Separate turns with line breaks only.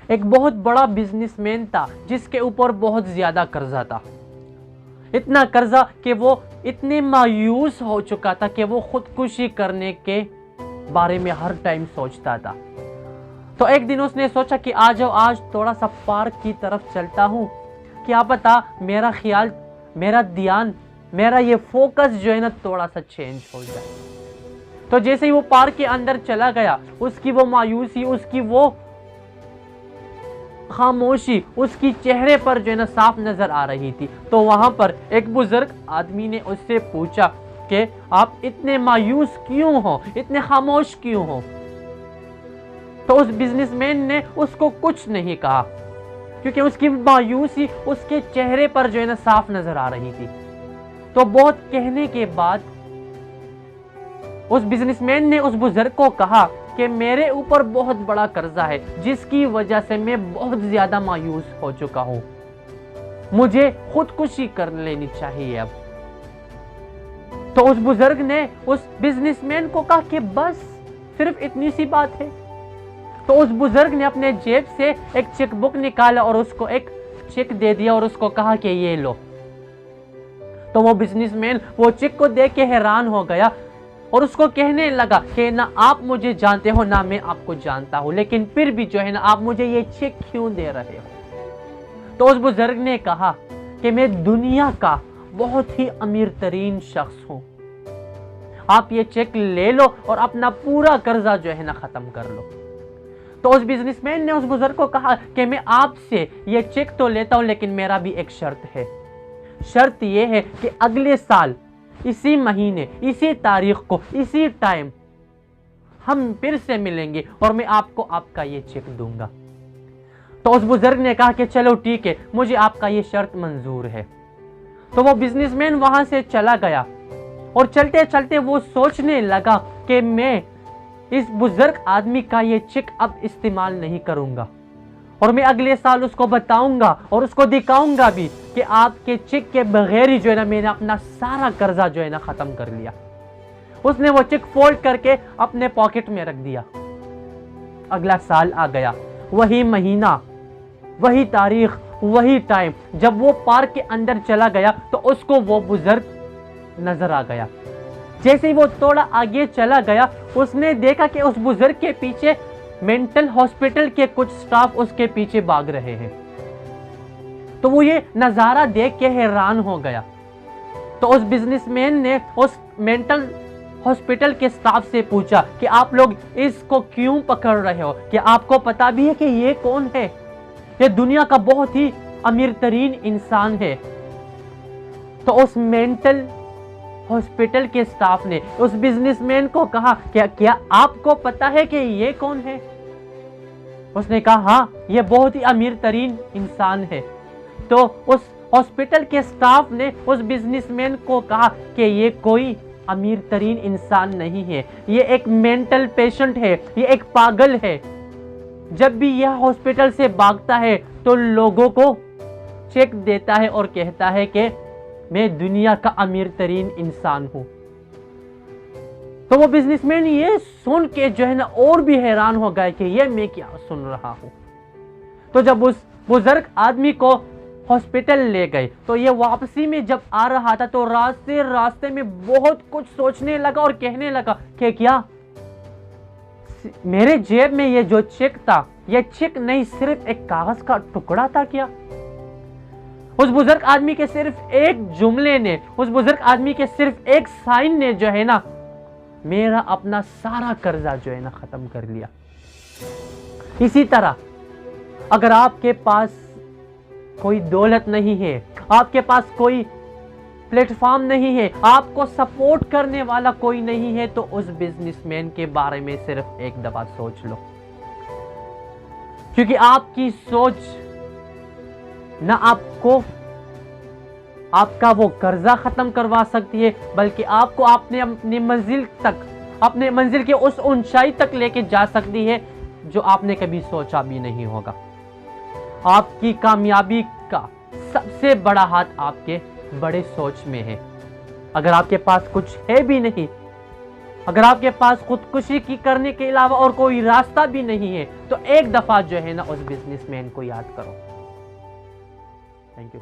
एक बहुत बड़ा बिजनेसमैन था जिसके ऊपर बहुत ज्यादा कर्जा था। इतना कर्जा कि वो इतने मायूस हो चुका था कि वो खुदकुशी करने के बारे में हर टाइम सोचता था। तो एक दिन उसने सोचा कि आज थोड़ा सा पार्क की तरफ चलता हूँ, क्या पता मेरा ख्याल, मेरा ध्यान, मेरा ये फोकस जो है ना थोड़ा सा चेंज हो जाए। तो जैसे ही वो पार्क के अंदर चला गया, उसकी वो मायूसी, उसकी वो खामोशी उसकी चेहरे पर जो है ना साफ नजर आ रही थी। तो वहां पर एक बुजुर्ग आदमी ने उससे पूछा कि आप इतने मायूस क्यों हो, इतने खामोश क्यों हो। तो उस बिजनेसमैन ने उसको कुछ नहीं कहा, क्योंकि उसकी मायूसी उसके चेहरे पर जो है ना साफ नजर आ रही थी। तो बहुत कहने के बाद उस बिजनेसमैन ने उस बुजुर्ग को कहा कि मेरे ऊपर बहुत बड़ा कर्जा है जिसकी वजह से मैं बहुत ज्यादा मायूस हो चुका हूं, मुझे खुदकुशी कर लेनी चाहिए अब। तो उस बुजुर्ग ने उस बिजनेसमैन को कहा कि बस सिर्फ इतनी सी बात है। तो उस बुजुर्ग ने अपने जेब से एक चेक बुक निकाला और उसको एक चेक दे दिया और उसको कहा कि ये लो। तो वो बिजनेसमैन वो चेक को देख के हैरान हो गया और उसको कहने लगा कि ना आप मुझे जानते हो ना मैं आपको जानता हूं, लेकिन फिर भी जो है ना आप मुझे ये चेक क्यों दे रहे हो। तो उस बुजुर्ग ने कहा कि मैं दुनिया का बहुत ही अमीर तरीन शख्स हूं, आप ये चेक ले लो और अपना पूरा कर्जा जो है ना खत्म कर लो। तो उस बिजनेसमैन ने उस बुजुर्ग को कहा कि मैं आपसे ये चेक तो लेता हूं, लेकिन मेरा भी एक शर्त है। शर्त यह है कि अगले साल इसी महीने, इसी तारीख को, इसी टाइम हम फिर से मिलेंगे और मैं आपको आपका ये चेक दूंगा। तो उस बुजुर्ग ने कहा कि चलो ठीक है, मुझे आपका ये शर्त मंजूर है। तो वो बिजनेसमैन वहां से चला गया और चलते चलते वो सोचने लगा कि मैं इस बुजुर्ग आदमी का ये चेक अब इस्तेमाल नहीं करूंगा और मैं अगले साल उसको बताऊंगा और उसको दिखाऊंगा भी कि आपके चेक के बगैर ही जो है ना मैंने अपना सारा कर्जा जो है ना खत्म कर लिया। उसने वो चेक फोल्ड करके अपने पॉकेट में रख दिया। अगला साल आ गया, वही महीना, वही तारीख, वही टाइम। जब वो पार्क के अंदर चला गया तो उसको वो बुजुर्ग नजर आ गया। जैसे ही वो थोड़ा आगे चला गया, उसने देखा कि उस बुजुर्ग के पीछे मेंटल हॉस्पिटल के कुछ स्टाफ उसके पीछे भाग रहे हैं। तो वो ये नजारा देख के हैरान हो गया। तो उस बिजनेसमैन ने उस मेंटल हॉस्पिटल के स्टाफ से पूछा कि आप लोग इसको क्यों पकड़ रहे हो, कि आपको पता भी है कि ये कौन है, ये दुनिया का बहुत ही अमीर तरीन इंसान है। तो उस मेंटल हॉस्पिटल के स्टाफ ने उस बिजनेसमैन को कहा क्या आपको पता है कि ये कौन है। उसने कहा हाँ, ये बहुत ही अमीर तरीन इंसान है। तो उस हॉस्पिटल के स्टाफ ने उस बिजनेसमैन को कहा कि ये कोई अमीर तरीन इंसान नहीं है, ये एक मेंटल पेशेंट है, ये एक पागल है। जब भी यह हॉस्पिटल से भागता है तो लोगों को चेक देता है और कहता है कि मैं दुनिया का अमीर तरीन इंसान हूं। तो वो बिजनेसमैन ये सुन के जो है ना और भी हैरान हो गया कि ये मैं क्या सुन रहा हूं। तो जब उस बुजुर्ग आदमी को हॉस्पिटल ले गए तो ये वापसी में जब आ रहा था तो रास्ते में बहुत कुछ सोचने लगा और कहने लगा कि क्या मेरे जेब में ये जो चेक था, ये चेक नहीं सिर्फ एक कागज का टुकड़ा था क्या। उस बुजुर्ग आदमी के सिर्फ एक जुमले ने, उस बुजुर्ग आदमी के सिर्फ एक साइन ने जो है ना मेरा अपना सारा कर्जा जो है ना खत्म कर लिया। इसी तरह अगर आपके पास कोई दौलत नहीं है, आपके पास कोई प्लेटफॉर्म नहीं है, आपको सपोर्ट करने वाला कोई नहीं है, तो उस बिजनेसमैन के बारे में सिर्फ एक दफा सोच लो, क्योंकि आपकी सोच ना आपको आपका वो कर्जा खत्म करवा सकती है, बल्कि आपको अपनी मंजिल तक, अपने मंजिल के उस ऊंचाई तक लेके जा सकती है जो आपने कभी सोचा भी नहीं होगा। आपकी कामयाबी का सबसे बड़ा हाथ आपके बड़े सोच में है। अगर आपके पास कुछ है भी नहीं अगर आपके पास खुदकुशी की करने के अलावा और कोई रास्ता भी नहीं है तो एक दफा जो है ना उस बिजनेसमैन को याद करो। Thank you.